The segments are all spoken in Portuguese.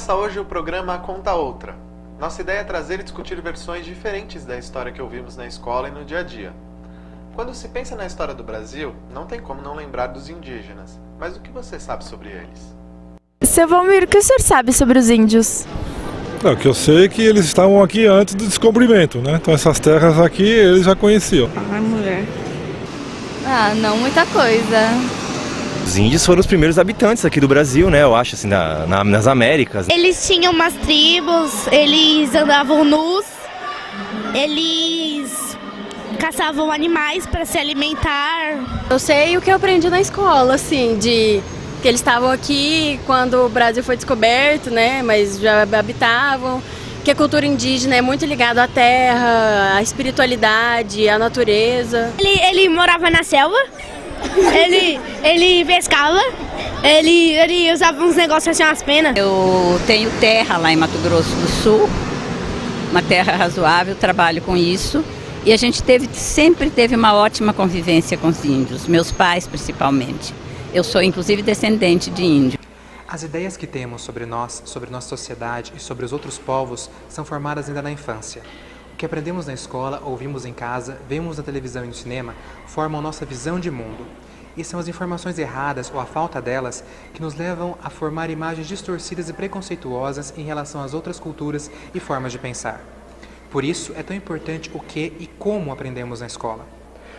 Começa hoje o programa Conta Outra. Nossa ideia é trazer e discutir versões diferentes da história que ouvimos na escola e no dia a dia. Quando se pensa na história do Brasil, não tem como não lembrar dos indígenas. Mas o que você sabe sobre eles? Seu Valmir, o que o senhor sabe sobre os índios? O que eu sei é que eles estavam aqui antes do descobrimento, né? Então essas terras aqui eles já conheciam. Ai, mulher. Não muita coisa. Os índios foram os primeiros habitantes aqui do Brasil, né? Eu acho, assim, nas Américas. Eles tinham umas tribos, eles andavam nus, eles caçavam animais para se alimentar. Eu sei o que eu aprendi na escola, assim, de que eles estavam aqui quando o Brasil foi descoberto, né? Mas já habitavam. Que a cultura indígena é muito ligada à terra, à espiritualidade, à natureza. Ele morava na selva. Ele pescava, ele usava uns negócios assim, umas penas. Eu tenho terra lá em Mato Grosso do Sul, uma terra razoável, trabalho com isso. E a gente sempre teve uma ótima convivência com os índios, meus pais principalmente. Eu sou inclusive descendente de índio. As ideias que temos sobre nós, sobre nossa sociedade e sobre os outros povos são formadas ainda na infância. O que aprendemos na escola, ouvimos em casa, vemos na televisão e no cinema, formam nossa visão de mundo. E são as informações erradas ou a falta delas que nos levam a formar imagens distorcidas e preconceituosas em relação às outras culturas e formas de pensar. Por isso, é tão importante o que e como aprendemos na escola.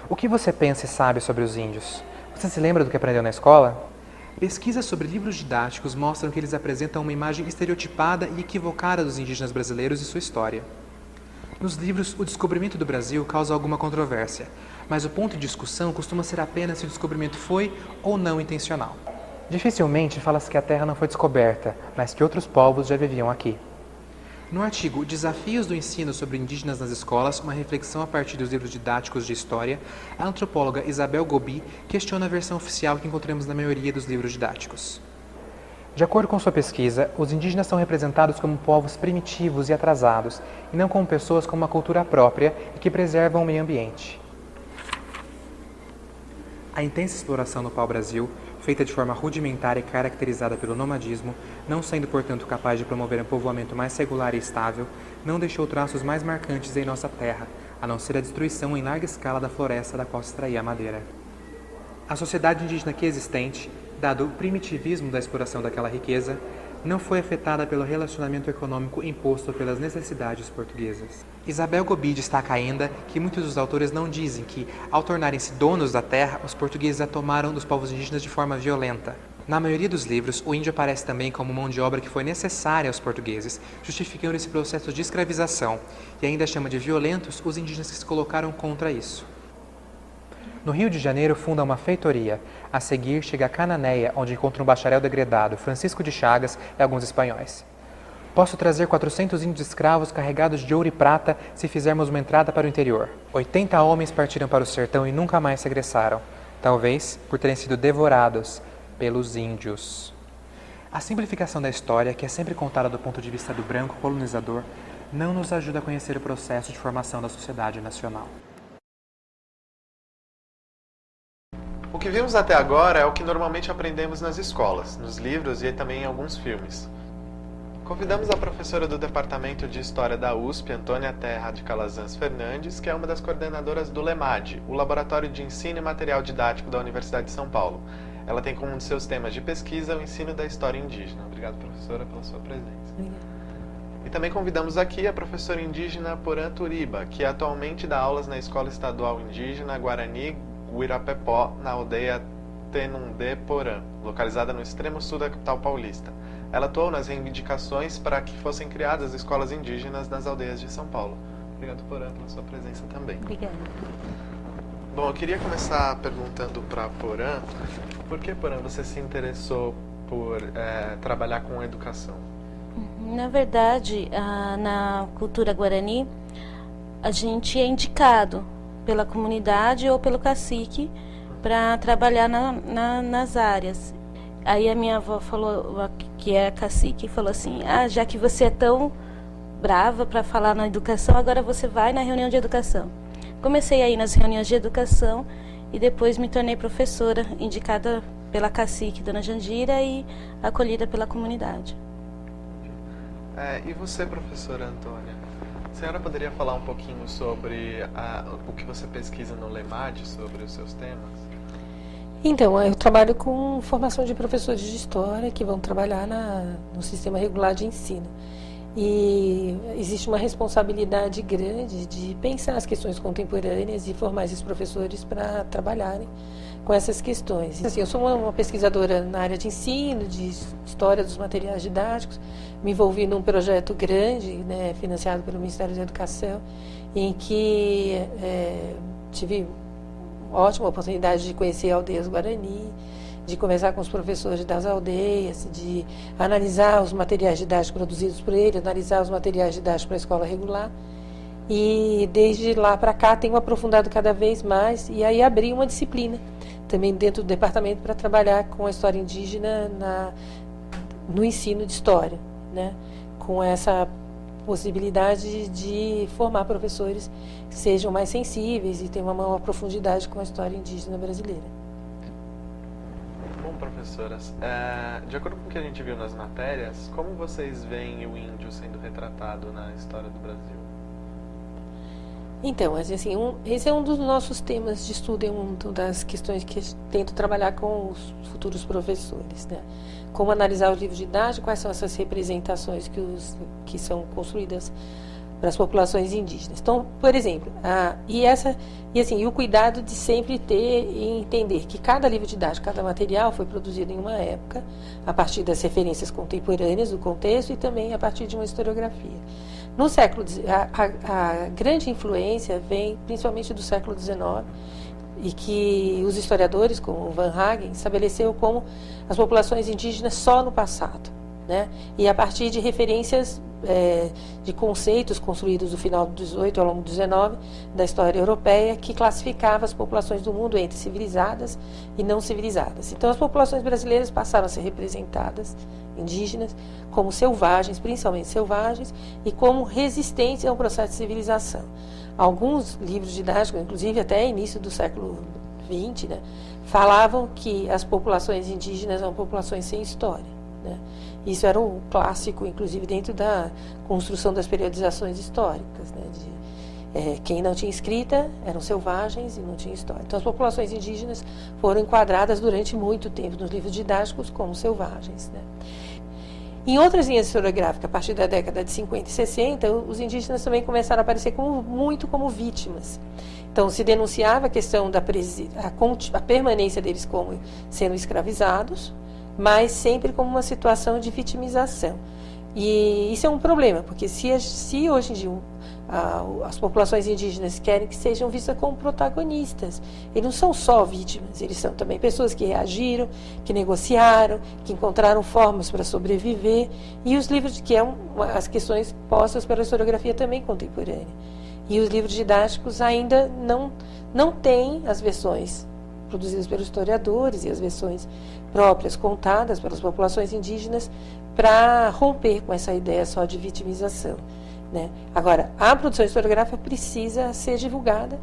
O que você pensa e sabe sobre os índios? Você se lembra do que aprendeu na escola? Pesquisas sobre livros didáticos mostram que eles apresentam uma imagem estereotipada e equivocada dos indígenas brasileiros e sua história. Nos livros, o descobrimento do Brasil causa alguma controvérsia, mas o ponto de discussão costuma ser apenas se o descobrimento foi ou não intencional. Dificilmente fala-se que a Terra não foi descoberta, mas que outros povos já viviam aqui. No artigo Desafios do Ensino sobre Indígenas nas Escolas, uma reflexão a partir dos livros didáticos de história, a antropóloga Isabel Gobi questiona a versão oficial que encontramos na maioria dos livros didáticos. De acordo com sua pesquisa, os indígenas são representados como povos primitivos e atrasados, e não como pessoas com uma cultura própria e que preservam o meio ambiente. A intensa exploração no pau-brasil, feita de forma rudimentar e caracterizada pelo nomadismo, não sendo, portanto, capaz de promover um povoamento mais regular e estável, não deixou traços mais marcantes em nossa terra, a não ser a destruição em larga escala da floresta da qual se extraía a madeira. A sociedade indígena aqui existente, dado o primitivismo da exploração daquela riqueza, não foi afetada pelo relacionamento econômico imposto pelas necessidades portuguesas. Isabel Gobi destaca ainda que muitos dos autores não dizem que, ao tornarem-se donos da terra, os portugueses a tomaram dos povos indígenas de forma violenta. Na maioria dos livros, o índio aparece também como mão de obra que foi necessária aos portugueses, justificando esse processo de escravização, e ainda chama de violentos os indígenas que se colocaram contra isso. No Rio de Janeiro, funda uma feitoria. A seguir, chega a Cananéia, onde encontra um bacharel degredado, Francisco de Chagas e alguns espanhóis. Posso trazer 400 índios escravos carregados de ouro e prata se fizermos uma entrada para o interior. 80 homens partiram para o sertão e nunca mais regressaram, talvez por terem sido devorados pelos índios. A simplificação da história, que é sempre contada do ponto de vista do branco colonizador, não nos ajuda a conhecer o processo de formação da sociedade nacional. O que vimos até agora é o que normalmente aprendemos nas escolas, nos livros e também em alguns filmes. Convidamos a professora do Departamento de História da USP, Antônia Terra de Calazans Fernandes, que é uma das coordenadoras do LEMAD, o Laboratório de Ensino e Material Didático da Universidade de São Paulo. Ela tem como um de seus temas de pesquisa o ensino da história indígena. Obrigado, professora, pela sua presença. Obrigada. E também convidamos aqui a professora indígena Porã Turiba, que atualmente dá aulas na Escola Estadual Indígena Guarani Guirapepó, na aldeia Tenundê Porã, localizada no extremo sul da capital paulista. Ela atuou nas reivindicações para que fossem criadas escolas indígenas nas aldeias de São Paulo. Obrigado, Porã, pela sua presença também. Obrigada. Bom, eu queria começar perguntando para Porã, por que, Porã, você se interessou por trabalhar com educação? Na verdade, na cultura guarani, a gente é indicado pela comunidade ou pelo cacique para trabalhar nas áreas. Aí a minha avó falou, que é cacique, falou assim, já que você é tão brava para falar na educação, agora você vai na reunião de educação. Comecei a ir nas reuniões de educação e depois me tornei professora, indicada pela cacique, Dona Jandira, e acolhida pela comunidade. E você, professora Antônia? A senhora poderia falar um pouquinho sobre o que você pesquisa no LEMAD sobre os seus temas? Então, eu trabalho com formação de professores de história que vão trabalhar no sistema regular de ensino. E existe uma responsabilidade grande de pensar as questões contemporâneas e formar esses professores para trabalharem com essas questões. Assim, eu sou uma pesquisadora na área de ensino, de história dos materiais didáticos, me envolvi num projeto grande, né, financiado pelo Ministério da Educação, em que tive ótima oportunidade de conhecer aldeias Guarani, de conversar com os professores das aldeias, de analisar os materiais didáticos produzidos por ele, analisar os materiais didáticos para a escola regular. E desde lá para cá tenho aprofundado cada vez mais e aí abri uma disciplina também dentro do departamento para trabalhar com a história indígena no ensino de história, né? Com essa possibilidade de formar professores que sejam mais sensíveis e tenham uma maior profundidade com a história indígena brasileira. Bom, professoras, de acordo com o que a gente viu nas matérias, como vocês veem o índio sendo retratado na história do Brasil? Então, assim, esse é um dos nossos temas de estudo, é uma das questões que eu tento trabalhar com os futuros professores, né? Como analisar os livros didáticos, quais são essas representações que são construídas para as populações indígenas. Então, por exemplo, o cuidado de sempre ter e entender que cada livro didático, cada material foi produzido em uma época, a partir das referências contemporâneas do contexto e também a partir de uma historiografia. No século a grande influência vem principalmente do século XIX, e que os historiadores, como Van Hagen, estabeleceu como as populações indígenas só no passado, né? E a partir de referências de conceitos construídos no final do XVIII ao longo do XIX, da história europeia, que classificava as populações do mundo entre civilizadas e não civilizadas. Então, as populações brasileiras passaram a ser representadas, indígenas, como selvagens, principalmente selvagens, e como resistentes ao processo de civilização. Alguns livros didáticos, inclusive até início do século XX, né, falavam que as populações indígenas eram populações sem história, né? Isso era um clássico, inclusive, dentro da construção das periodizações históricas, né? Quem não tinha escrita eram selvagens e não tinha história. Então, as populações indígenas foram enquadradas durante muito tempo nos livros didáticos como selvagens, né? Em outras linhas historiográficas, a partir da década de 50 e 60, os indígenas também começaram a aparecer muito como vítimas. Então, se denunciava a questão a permanência deles como sendo escravizados, mas sempre como uma situação de vitimização. E isso é um problema, porque se hoje em dia as populações indígenas querem que sejam vistas como protagonistas, eles não são só vítimas, eles são também pessoas que reagiram, que negociaram, que encontraram formas para sobreviver, e os livros, que as questões postas pela historiografia também contemporânea. E os livros didáticos ainda não têm as versões produzidas pelos historiadores e as versões próprias contadas pelas populações indígenas para romper com essa ideia só de vitimização, né? Agora, a produção historiográfica precisa ser divulgada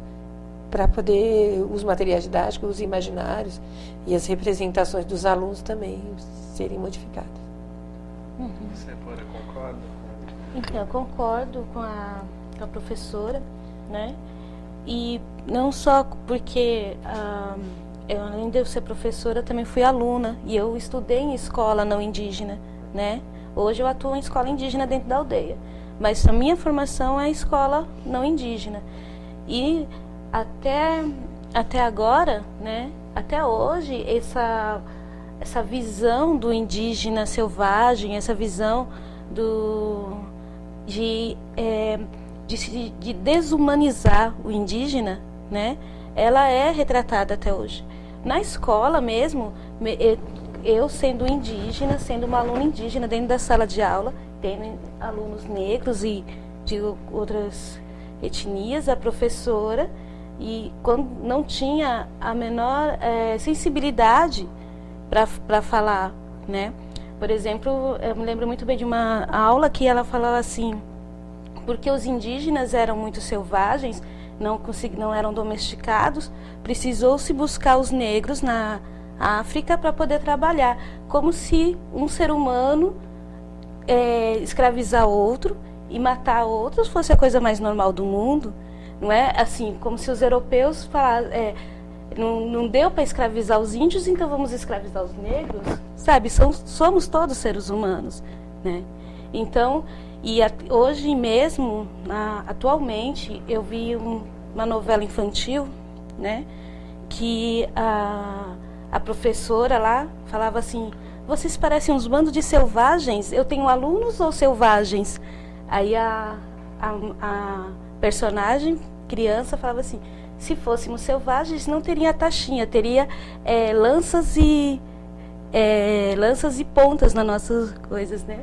para poder os materiais didáticos, os imaginários e as representações dos alunos também serem modificadas. Você, Flora, concorda? Então, eu concordo com a professora, né? E não só porque eu, além de eu ser professora, também fui aluna e eu estudei em escola não indígena, né? Hoje eu atuo em escola indígena dentro da aldeia, mas a minha formação é escola não indígena. E até agora, né? Até hoje, essa visão do indígena selvagem, essa visão de desumanizar o indígena, né? Ela é retratada até hoje. Na escola mesmo, eu sendo indígena, sendo uma aluna indígena dentro da sala de aula, tendo alunos negros e de outras etnias, a professora, e quando não tinha a menor sensibilidade para falar, né? Por exemplo, eu me lembro muito bem de uma aula que ela falava assim, porque os indígenas eram muito selvagens, não eram domesticados, precisou-se buscar os negros na África para poder trabalhar, como se um ser humano escravizar outro e matar outros fosse a coisa mais normal do mundo, não é? Assim, como se os europeus falassem, não deu para escravizar os índios, então vamos escravizar os negros, sabe? Somos todos seres humanos, né? Então, hoje mesmo, atualmente, eu vi uma novela infantil, né? Que a professora lá falava assim: vocês parecem uns bandos de selvagens, eu tenho alunos ou selvagens? Aí a personagem, criança, falava assim: se fôssemos selvagens não teria taxinha, teria lanças e pontas nas nossas coisas, né?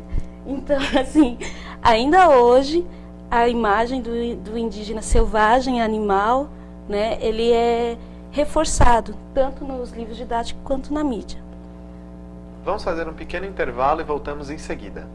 Então, assim, ainda hoje a imagem do indígena selvagem, animal, né, ele é reforçado tanto nos livros didáticos quanto na mídia. Vamos fazer um pequeno intervalo e voltamos em seguida.